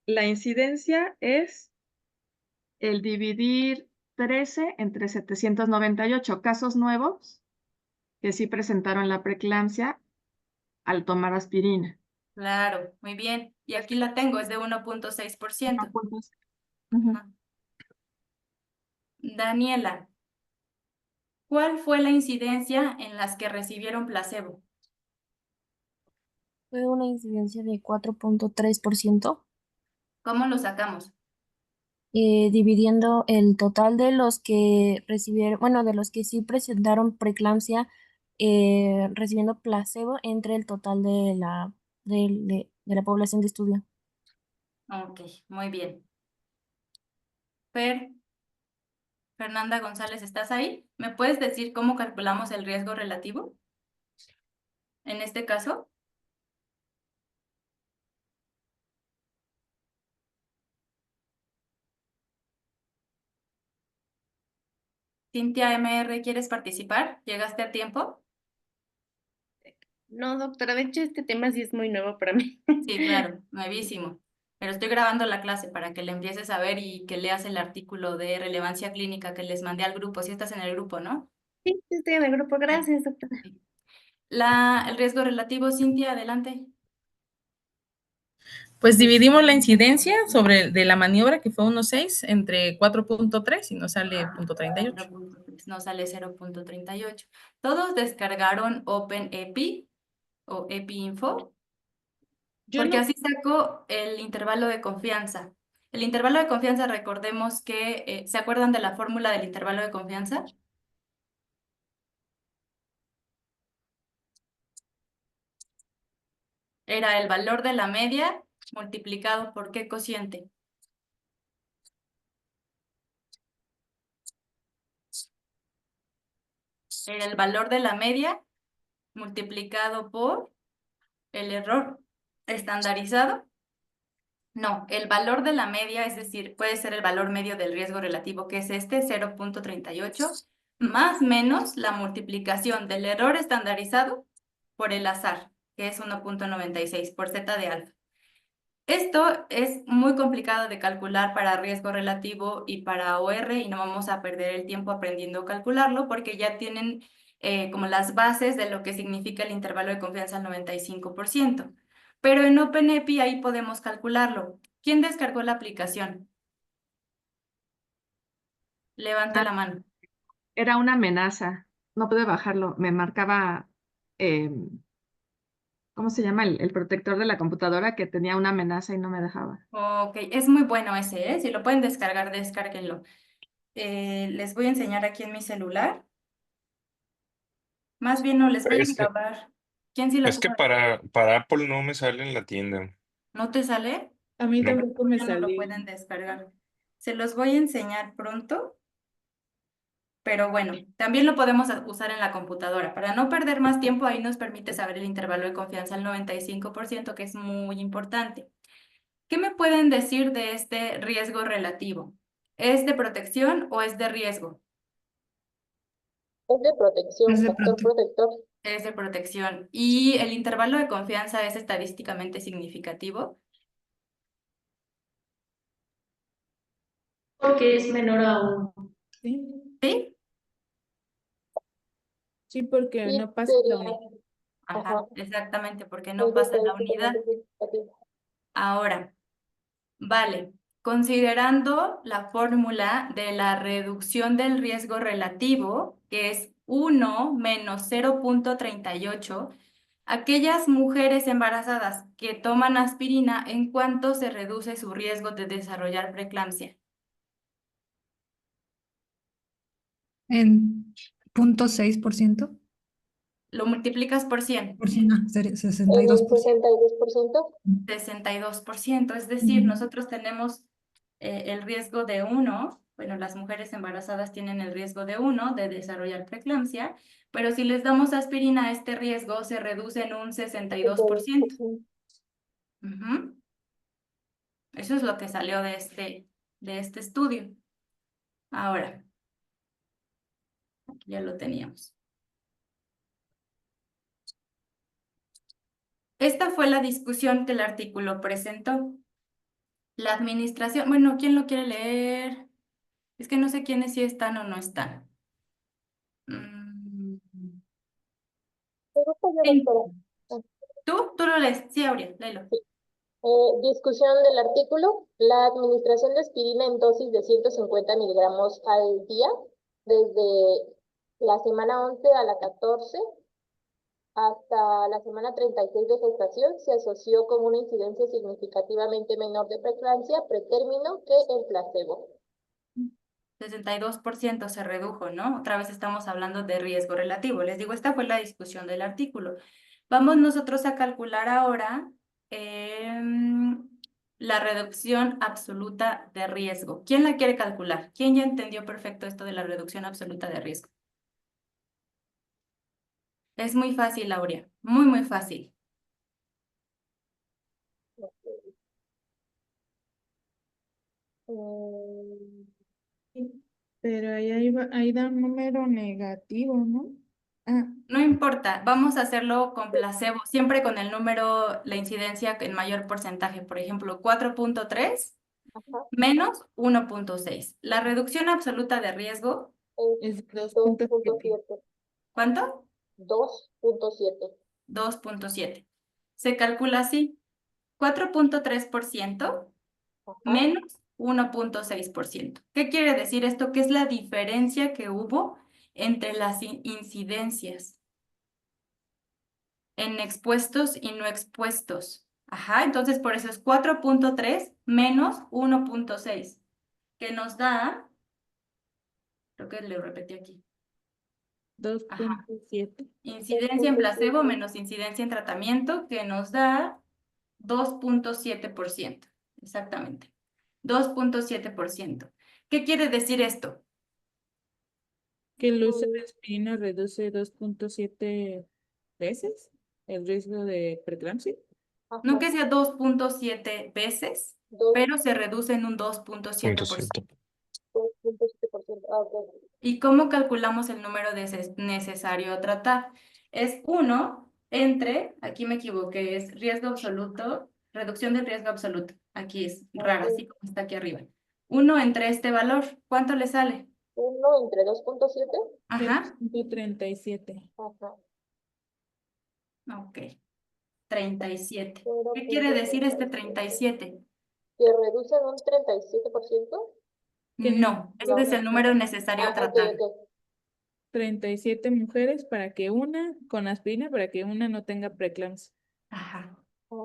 La incidencia es el dividir 13 entre 798 casos nuevos que sí presentaron la preeclampsia al tomar aspirina. Claro, muy bien. Y aquí la tengo, es de 1.6%. Ujú. Daniela, ¿cuál fue la incidencia en las que recibieron placebo? Fue una incidencia de 4.3%, ¿Cómo lo sacamos? dividiendo el total de los que recibieron, bueno, de los que sí presentaron preeclampsia, recibiendo placebo entre el total de la población de estudio. Ok, muy bien. Fernanda González, ¿estás ahí? ¿Me puedes decir cómo calculamos el riesgo relativo? En este caso, Cintia MR, ¿quieres participar? ¿Llegaste a tiempo? No, doctora, de hecho este tema sí es muy nuevo para mí. Sí, claro, nuevísimo. Pero estoy grabando la clase para que le empieces a ver y que leas el artículo de relevancia clínica que les mandé al grupo. Si estás en el grupo, ¿no? Sí, sí estoy en el grupo, gracias, doctora. Sí. El riesgo relativo, Cintia, adelante. Pues dividimos la incidencia de la maniobra, que fue 1.6, entre 4.3 y nos sale 0.38. 0.3, no sale 0.38. Todos descargaron OpenEpi o EpiInfo, Yo porque no, así sacó el intervalo de confianza. El intervalo de confianza, recordemos que, ¿se acuerdan de la fórmula del intervalo de confianza? Era el valor de la media multiplicado por ¿qué cociente? Era el valor de la media multiplicado por el error estandarizado. No, el valor de la media, es decir, puede ser el valor medio del riesgo relativo, que es este 0.38, más menos la multiplicación del error estandarizado por el azar, que es 1.96 por zeta de alfa. Esto es muy complicado de calcular para riesgo relativo y para OR y no vamos a perder el tiempo aprendiendo a calcularlo porque ya tienen como las bases de lo que significa el intervalo de confianza al 95%. Pero en OpenEpi ahí podemos calcularlo. ¿Quién descargó la aplicación? Levante Ah, la mano. era una amenaza. No pude bajarlo. Me marcaba, ¿cómo se llama? El protector de la computadora que tenía una amenaza y no me dejaba. Ok, es muy bueno ese, ¿eh? Si lo pueden descargar, descárguenlo. Les voy a enseñar aquí en mi celular. Más bien no, les voy a Es, grabar. ¿Quién sí lo es que pudo? para Apple no me sale en la tienda. ¿No te sale? a mí No. tampoco me Ya no lo salió. pueden descargar. Se los voy a enseñar pronto, pero bueno, también lo podemos usar en la computadora. Para no perder más tiempo, ahí nos permite saber el intervalo de confianza al 95%, que es muy importante. ¿Qué me pueden decir de este riesgo relativo? ¿Es de protección o es de riesgo? Es de protección, Es de factor protector. Es de protección. ¿Y el intervalo de confianza es estadísticamente significativo? Porque es menor a 1. Sí, ¿Sí? sí, porque Sí, no pasa la sería, unidad. Ajá, exactamente, porque es no de pasa la unidad. estadísticamente significativo. Ahora, vale, considerando la fórmula de la reducción del riesgo relativo, que es 1 menos 0.38, aquellas mujeres embarazadas que toman aspirina, ¿en cuánto se reduce su riesgo de desarrollar preeclampsia? En 0.6%. Lo multiplicas por 100, Sería En 62%. el 62%. 62%, es decir, nosotros tenemos el riesgo de 1 Bueno, las mujeres embarazadas tienen el riesgo de 1 de desarrollar preeclampsia, pero si les damos aspirina, este riesgo se reduce en un 62%. Ujú. Eso es lo que salió de este estudio. Ahora, aquí ya lo teníamos. Esta fue la discusión que el artículo presentó. La administración, bueno, ¿quién lo quiere leer? Es que no sé quiénes sí están o no están. Mm, sí. ¿Tú lo lees? Sí, Aurea, léelo. Discusión del artículo. La administración de aspirina en dosis de 150 miligramos al día, desde la semana 11 a la 14 hasta la semana 36 de gestación, se asoció con una incidencia significativamente menor de preeclampsia pretérmino que el placebo. 62% se redujo, ¿no? Otra vez estamos hablando de riesgo relativo. Les digo, esta fue la discusión del artículo. Vamos nosotros a calcular ahora la reducción absoluta de riesgo. ¿Quién la quiere calcular? ¿Quién ya entendió perfecto esto de la reducción absoluta de riesgo? Es muy fácil, Aurea. Muy, muy fácil. Pero ahí da un número negativo, ¿no? Ah, No importa, vamos a hacerlo con placebo, siempre con el número, la incidencia en mayor porcentaje. Por ejemplo, 4.3 menos 1.6. La reducción absoluta de riesgo, es 2.7. 2.7. ¿cuánto? 2.7. 2.7. Se calcula así, 4.3% menos 1.6%. ¿Qué quiere decir esto? Que es la diferencia que hubo entre las incidencias en expuestos y no expuestos. Ajá, entonces por eso es 4.3 menos 1.6, que nos da, creo que lo repetí aquí. Ajá. 2.7. Incidencia en placebo menos incidencia en tratamiento, que nos da 2.7%. Exactamente. 2.7%. ¿Qué quiere decir esto? Que el uso de aspirina reduce 2.7 veces el riesgo de preeclampsia. No que sea 2.7 veces, pero se reduce en un 2.7%. 2.7%. Ah, ok. ¿Y cómo calculamos el número necesario a tratar? Es 1 entre, aquí me equivoqué, es riesgo absoluto, reducción del riesgo absoluto. Aquí es raro, así como está aquí arriba. 1 entre este valor, ¿cuánto le sale? 1 entre 2.7. Ajá, 37. Ajá. ok, 37. ¿Qué 0.37. quiere decir este 37? ¿Que reducen un 37%? No, este es el número necesario a Ok, tratar. ok. 37 mujeres para que una, con aspirina, para que una no tenga preeclampsia. Ajá.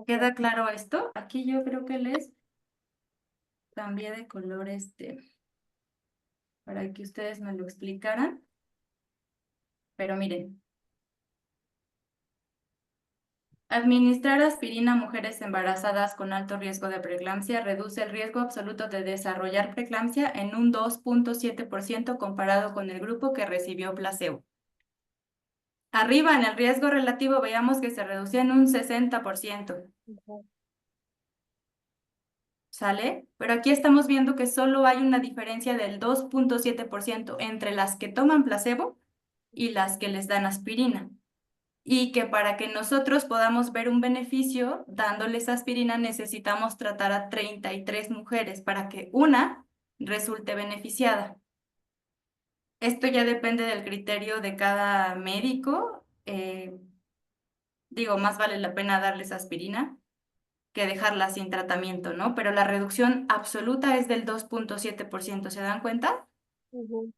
¿Queda claro esto? Aquí yo creo que les cambié de color para que ustedes me lo explicaran. Pero miren. Administrar aspirina a mujeres embarazadas con alto riesgo de preeclampsia reduce el riesgo absoluto de desarrollar preeclampsia en un 2.7% comparado con el grupo que recibió placebo. Arriba en el riesgo relativo veíamos que se reducía en un 60%. ¿Sale? Pero aquí estamos viendo que solo hay una diferencia del 2.7% entre las que toman placebo y las que les dan aspirina. Y que para que nosotros podamos ver un beneficio dándoles aspirina necesitamos tratar a 33 mujeres para que una resulte beneficiada. Esto ya depende del criterio de cada médico. Digo, más vale la pena darles aspirina que dejarla sin tratamiento, ¿no? Pero la reducción absoluta es del 2.7%, ¿se dan cuenta?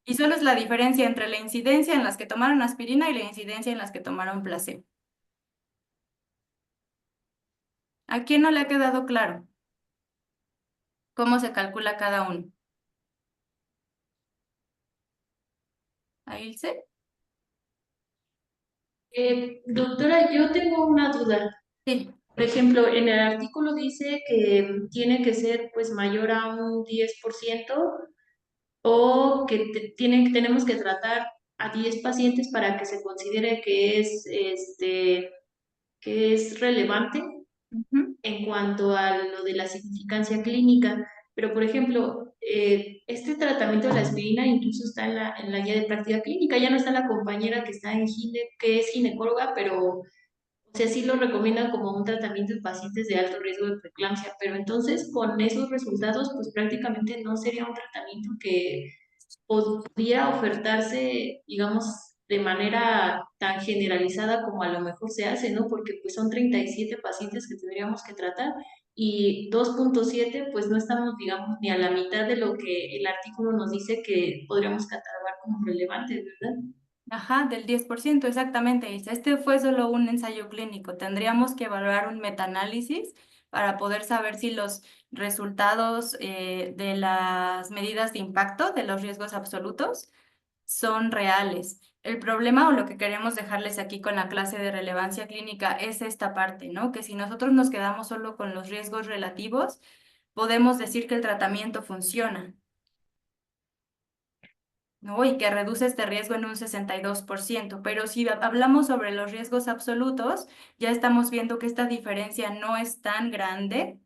Y solo es la diferencia entre la incidencia en las que tomaron aspirina y la incidencia en las que tomaron placebo. ¿A quién no le ha quedado claro cómo se calcula cada uno? ¿A Ilse? Doctora, yo tengo una duda. Sí. Por ejemplo, en el artículo dice que tiene que ser pues mayor a un 10%, o que tenemos que tratar a 10 pacientes para que se considere que es relevante Ujú. en cuanto a lo de la significancia clínica. Pero, por ejemplo, este tratamiento de la aspirina incluso está en la guía de práctica clínica. Ya no está la compañera que está que es ginecóloga, pero o sea, sí lo recomiendan como un tratamiento en pacientes de alto riesgo de preeclampsia, pero entonces con esos resultados, pues prácticamente no sería un tratamiento que podría ofertarse, digamos, de manera tan generalizada como a lo mejor se hace, ¿no? Porque pues son 37 pacientes que tendríamos que tratar y 2.7, pues no estamos, digamos, ni a la mitad de lo que el artículo nos dice que podríamos catalogar como relevante, ¿verdad? Ajá, del 10%, exactamente. Isa. Este fue solo un ensayo clínico. Tendríamos que evaluar un metaanálisis para poder saber si los resultados de las medidas de impacto de los riesgos absolutos son reales. El problema o lo que queremos dejarles aquí con la clase de relevancia clínica es esta parte, ¿no? Que si nosotros nos quedamos solo con los riesgos relativos, podemos decir que el tratamiento funciona, ¿no? Y que reduce este riesgo en un 62%, pero si hablamos sobre los riesgos absolutos, ya estamos viendo que esta diferencia no es tan grande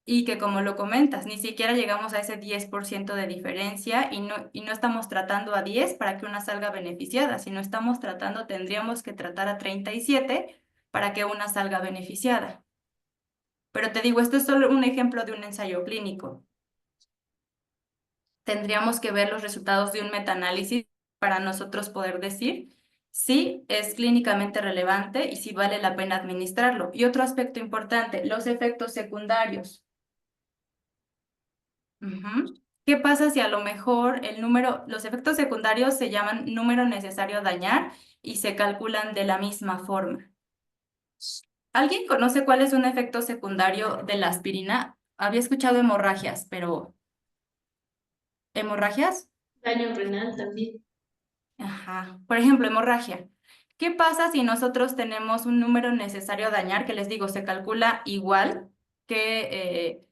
y que como lo comentas, ni siquiera llegamos a ese 10% de diferencia y no estamos tratando a 10 para que una salga beneficiada, sino estamos tratando, tendríamos que tratar a 37 para que una salga beneficiada. Pero te digo, esto es solo un ejemplo de un ensayo clínico. Tendríamos que ver los resultados de un metaanálisis para nosotros poder decir si es clínicamente relevante y si vale la pena administrarlo. Y otro aspecto importante, los efectos secundarios. Ujú. ¿Qué pasa si a lo mejor los efectos secundarios se llaman número necesario a dañar y se calculan de la misma forma? ¿Alguien conoce cuál es un efecto secundario de la aspirina? Había escuchado hemorragias, pero ¿hemorragias? Daño renal también. Ajá. Por ejemplo, hemorragia. ¿Qué pasa si nosotros tenemos un número necesario a dañar, que les digo, se calcula igual que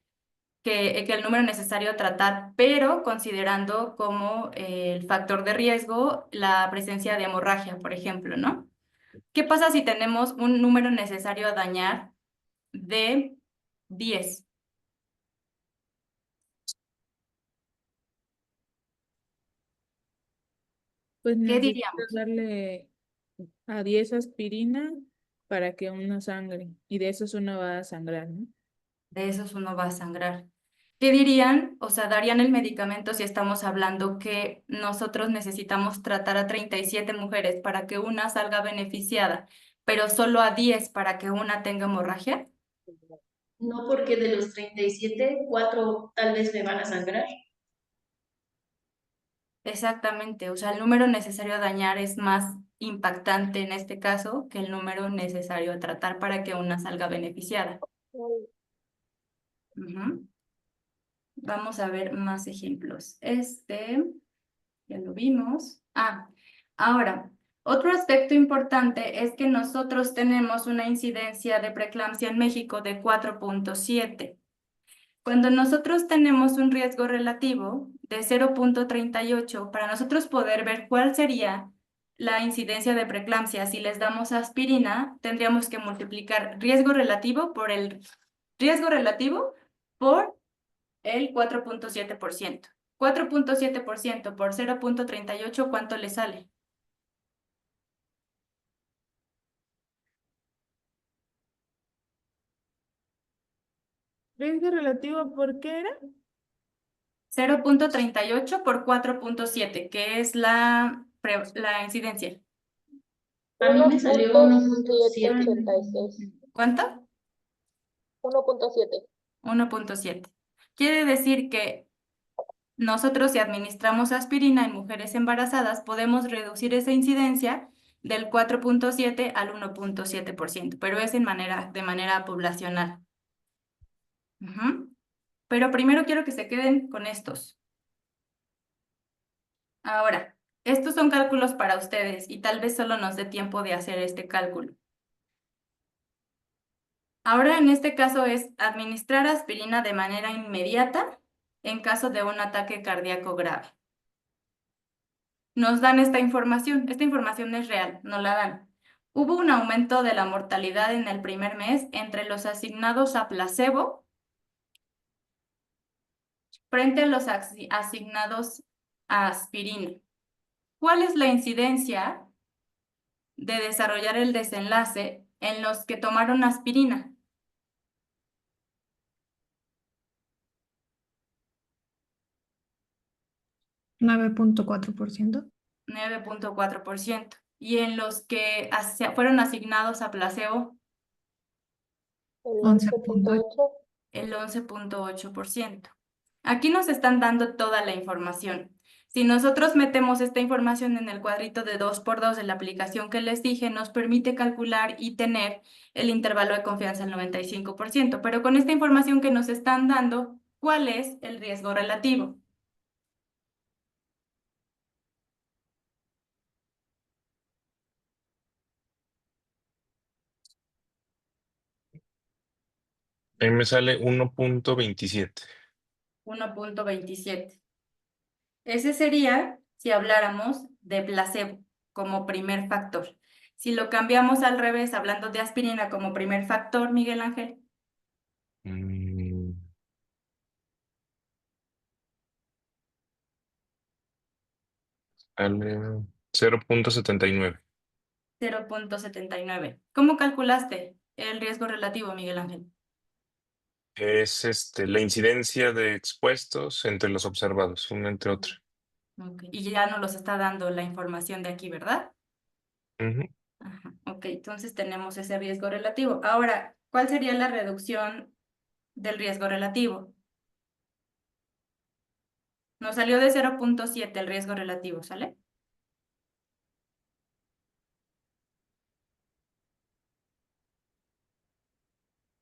el número necesario a tratar, pero considerando como el factor de riesgo la presencia de hemorragia, por ejemplo, ¿no? ¿Qué pasa si tenemos un número necesario a dañar de 10? Pues ¿Qué necesitas diríamos? darle a 10 aspirina para que uno sangre. Y de esos uno va a sangrar, ¿no? De esos uno va a sangrar. ¿Qué dirían? O sea, darían el medicamento si estamos hablando que nosotros necesitamos tratar a 37 mujeres para que una salga beneficiada, pero solo a 10 para que una tenga hemorragia. No, porque de los 37, 4 tal vez me van a sangrar. Exactamente, o sea, el número necesario a dañar es más impactante en este caso que el número necesario a tratar para que una salga beneficiada. Ujú. Vamos a ver más ejemplos. Ya lo vimos. Ahora, otro aspecto importante es que nosotros tenemos una incidencia de preeclampsia en México de 4.7. Cuando nosotros tenemos un riesgo relativo de 0.38, para nosotros poder ver cuál sería la incidencia de preeclampsia si les damos aspirina, tendríamos que multiplicar riesgo relativo por el 4.7%. 4.7% por 0.38, ¿cuánto le sale? ¿Riesgo relativo por qué era? 0.38 por 4.7, que es la incidencia. A mí me salió 1.7. 1.786. ¿Cuánto? 1.7. 1.7. Quiere decir que nosotros, si administramos aspirina en mujeres embarazadas, podemos reducir esa incidencia del 4.7 al 1.7%, pero es de manera poblacional. Ujú. Pero primero quiero que se queden con estos. Ahora, estos son cálculos para ustedes y tal vez solo nos dé tiempo de hacer este cálculo. Ahora, en este caso es administrar aspirina de manera inmediata en caso de un ataque cardíaco grave. Nos dan esta información es real, nos la dan. Hubo un aumento de la mortalidad en el primer mes entre los asignados a placebo frente a los asignados a aspirina. ¿Cuál es la incidencia de desarrollar el desenlace en los que tomaron aspirina? ¿9.4%? 9.4%. Y en los que fueron asignados a placebo, El 11.8%. 11.8. el 11.8%. Aquí nos están dando toda la información. Si nosotros metemos esta información en el cuadrito de 2x2 de la aplicación que les dije, nos permite calcular y tener el intervalo de confianza al 95%. Pero con esta información que nos están dando, ¿cuál es el riesgo relativo? Ahí me sale 1.27. 1.27. Ese sería si habláramos de placebo como primer factor. Si lo cambiamos al revés, hablando de aspirina como primer factor, Miguel Ángel, Mm, Sale 0.79. 0.79. ¿Cómo calculaste el riesgo relativo, Miguel Ángel? Es la incidencia de expuestos entre los observados, uno entre otro. Okay. Y ya nos los está dando la información de aquí, ¿verdad? Ujú. Ajá. Ok, entonces tenemos ese riesgo relativo. Ahora, ¿cuál sería la reducción del riesgo relativo? Nos salió de 0.7 el riesgo relativo, ¿sale?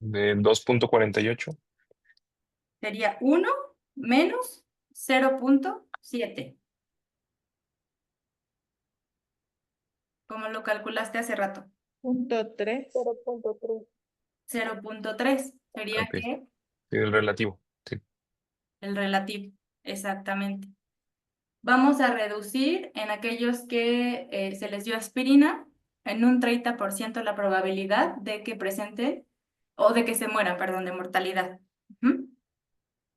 De 2.48. Sería 1 menos 0.7. Como lo calculaste hace rato. Punto 3. 0.3. 0.3 sería Ok. que Sí, el relativo. Sí. el relativo, exactamente. Vamos a reducir en aquellos que se les dio aspirina en un 30% la probabilidad de que presenten o de que se mueran, perdón, de mortalidad. Ujú.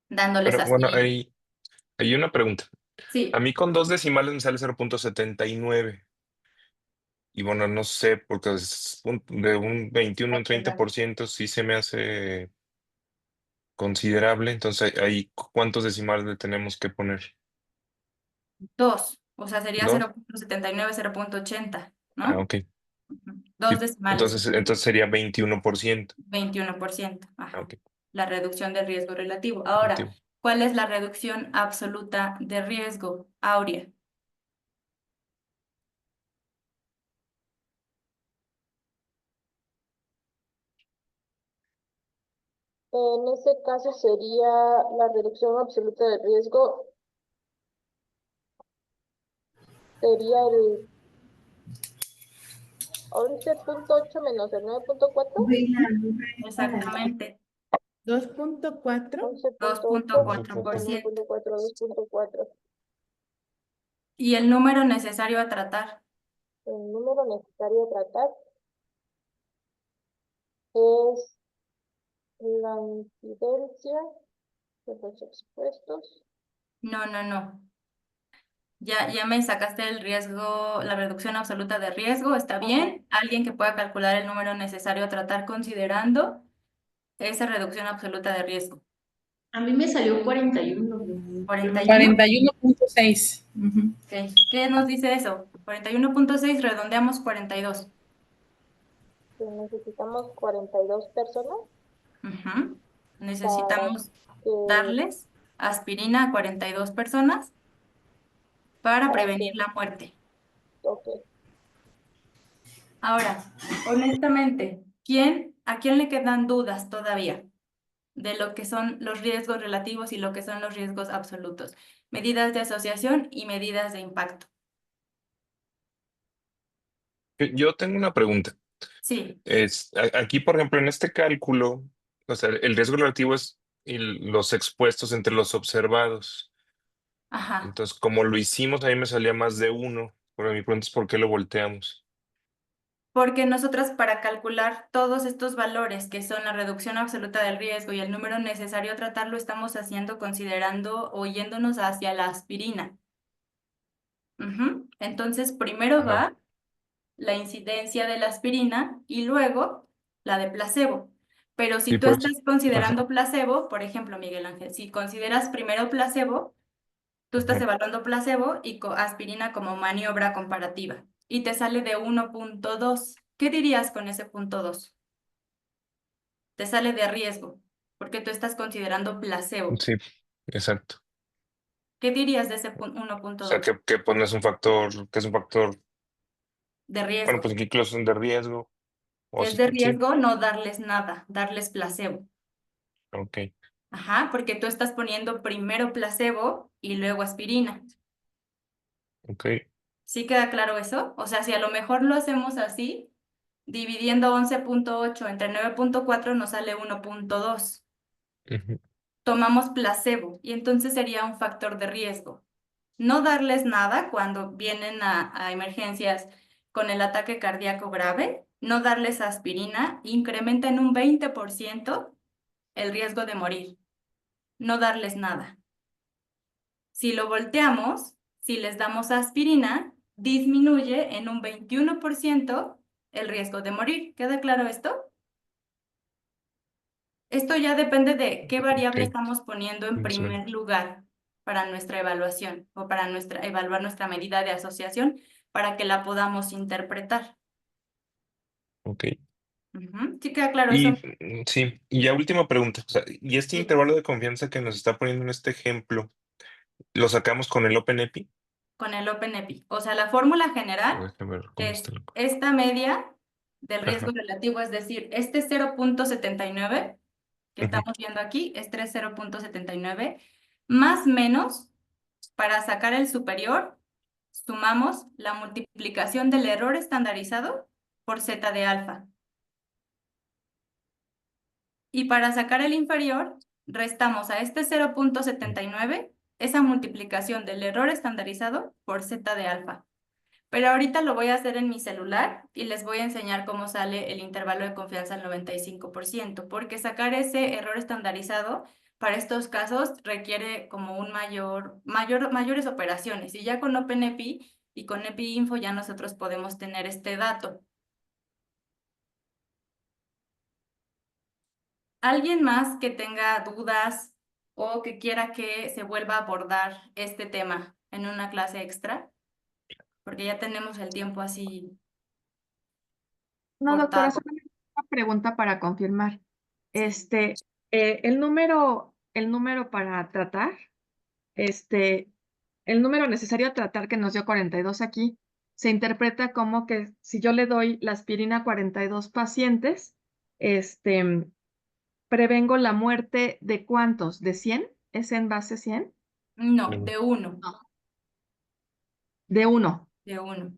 Dándoles Pero bueno, aspirina. hay una pregunta. A Sí, mí con dos decimales me sale 0.79. Y bueno, no sé, porque de un 21 a un 30% sí se me hace considerable. Entonces, ahí, ¿cuántos decimales le tenemos que poner? 2, o sea, sería ¿Dos? 0.79, 0.80, Ah, ¿no? ok. Ujú. Sí, Dos decimales, entonces sería 21%. 21%. Ah, Ajá. ok. La reducción del riesgo relativo. Ahora, 21. ¿cuál es la reducción absoluta de riesgo, Aurea? En ese caso sería la reducción absoluta de riesgo, sería el 11.8 menos el 9.4. Exactamente, 2.4. 11.8 menos el 2.4%. 9.4, 2.4. Y el número necesario a tratar, El número necesario a tratar es la incidencia de los expuestos. no. Ya me sacaste el riesgo, la reducción absoluta de riesgo, ¿está bien? Alguien que pueda calcular el número necesario a tratar considerando esa reducción absoluta de riesgo. A mí me salió 41. 41. 41.6. Ujú. Ok. ¿Qué nos dice eso? 41.6, redondeamos 42. Que necesitamos 42 personas Ujú. para Necesitamos que, darles aspirina a 42 personas para para prevenir que, la muerte. ok. Ahora, honestamente, ¿a quién le quedan dudas todavía de lo que son los riesgos relativos y lo que son los riesgos absolutos? Medidas de asociación y medidas de impacto. Yo tengo una pregunta. Sí, Aquí, por ejemplo, en este cálculo, o sea, el riesgo relativo es y los expuestos entre los observados. Ajá. Entonces, como lo hicimos, a mí me salía más de 1. Pero mi pregunta es ¿por qué lo volteamos? Porque nosotras para calcular todos estos valores que son la reducción absoluta del riesgo y el número necesario a tratar, lo estamos haciendo considerando o yéndonos hacia la aspirina. Ujú. Entonces, primero Ajá. va la incidencia de la aspirina y luego la de placebo. Pero si Sí, tú por eso. estás considerando placebo, por ejemplo, Miguel Ángel, si consideras primero placebo, tú estás Ajá. evaluando placebo y aspirina como maniobra comparativa y te sale de 1.2. ¿Qué dirías con ese punto 2? Te sale de riesgo, porque tú estás considerando placebo. Sí, exacto. ¿Qué dirías de ese O 1.2? sea, que pones un factor, que es un factor, De bueno, riesgo. pues incluso son de riesgo. O Es sí, de sí, riesgo no darles nada, darles placebo. ok, Ajá, porque tú estás poniendo primero placebo y luego aspirina. ok. ¿Sí queda claro eso? O sea, si a lo mejor lo hacemos así, dividiendo 11.8 entre 9.4 nos sale 1.2. Ujú. Tomamos placebo y entonces sería un factor de riesgo. No darles nada cuando vienen a emergencias con el ataque cardíaco grave, no darles aspirina, incrementa en un 20% el riesgo de morir. No darles nada. Si lo volteamos, si les damos aspirina, disminuye en un 21% el riesgo de morir. ¿Queda claro esto? Esto ya depende de qué variable Ok, estamos poniendo en más o menos. primer lugar para nuestra evaluación o para evaluar nuestra medida de asociación para que la podamos interpretar. Ok. Ujú. ¿Sí queda claro Y eso? sí, y ya última pregunta. O sea, y este Sí. intervalo de confianza que nos está poniendo en este ejemplo, ¿lo sacamos con el OpenEpi? Con el OpenEpi. O sea, la fórmula general Déjame ver cómo es está. esta media del riesgo Ajá. relativo, es decir, este 0.79 que Ujú. estamos viendo aquí, este es 0.79, más menos, para sacar el superior, sumamos la multiplicación del error estandarizado por zeta de alfa. Y para sacar el inferior, restamos a este 0.79 esa multiplicación del error estandarizado por zeta de alfa. Pero ahorita lo voy a hacer en mi celular y les voy a enseñar cómo sale el intervalo de confianza al 95%, porque sacar ese error estandarizado para estos casos requiere como un mayores operaciones. Y ya con OpenEpi y con EpiInfo ya nosotros podemos tener este dato. ¿Alguien más que tenga dudas o que quiera que se vuelva a abordar este tema en una clase extra? Porque ya tenemos el tiempo así No, doctora, cortado. solamente una pregunta para confirmar. Sí. El número para tratar, este, el número necesario a tratar que nos dio 42 aquí, se interpreta como que si yo le doy la aspirina a 42 pacientes, prevengo la muerte de ¿cuántos? ¿De 100? ¿Es en base 100? No, de uno. No. De 1. De uno.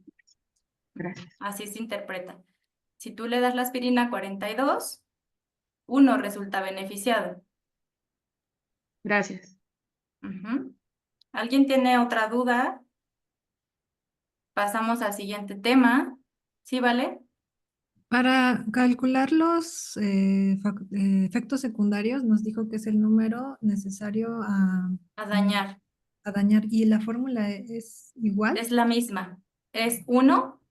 Gracias. Así se interpreta. Si tú le das la aspirina a 42, uno resulta beneficiado. Gracias. Ujú. ¿Alguien tiene otra duda? Pasamos al siguiente tema. ¿Sí, vale? Para calcular los efectos secundarios, nos dijo que es el número necesario A dañar. a dañar. ¿Y la fórmula es igual? Es la misma. Es 1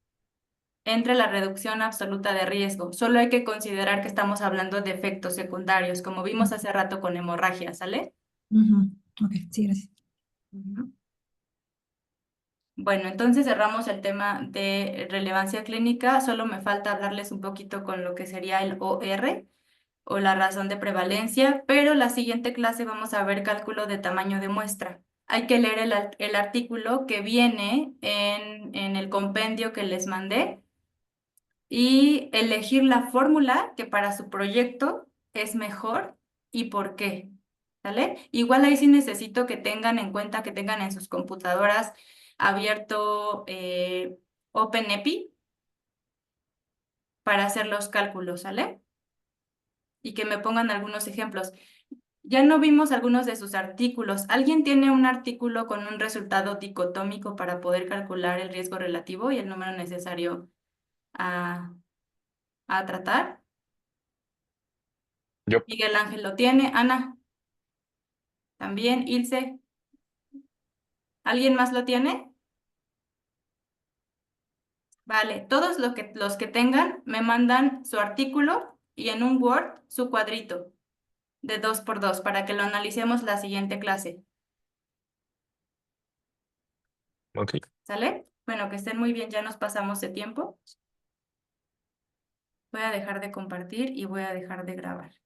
entre la reducción absoluta de riesgo. Solo hay que considerar que estamos hablando de efectos secundarios, como vimos hace rato con hemorragia, ¿sale? Ujú. Ok, sí, gracias. Ujú. Bueno, entonces cerramos el tema de relevancia clínica. Solo me falta hablarles un poquito con lo que sería el OR o la razón de prevalencia, pero la siguiente clase vamos a ver cálculo de tamaño de muestra. Hay que leer el artículo que viene en el compendio que les mandé y elegir la fórmula que para su proyecto es mejor y por qué. ¿Sale? Igual ahí sí necesito que tengan en cuenta, que tengan en sus computadoras abierto OpenEpi para hacer los cálculos, ¿sale? Y que me pongan algunos ejemplos. Ya no vimos algunos de sus artículos. ¿Alguien tiene un artículo con un resultado dicotómico para poder calcular el riesgo relativo y el número necesario a tratar? Yo, Miguel Ángel lo tiene. Ana, también. Ilse, ¿alguien más lo tiene? Vale, todos los que tengan me mandan su artículo y en un Word su cuadrito de 2x2 para que lo analicemos la siguiente clase. ok. ¿Sale? Bueno, que estén muy bien, ya nos pasamos de tiempo. Voy a dejar de compartir y voy a dejar de grabar.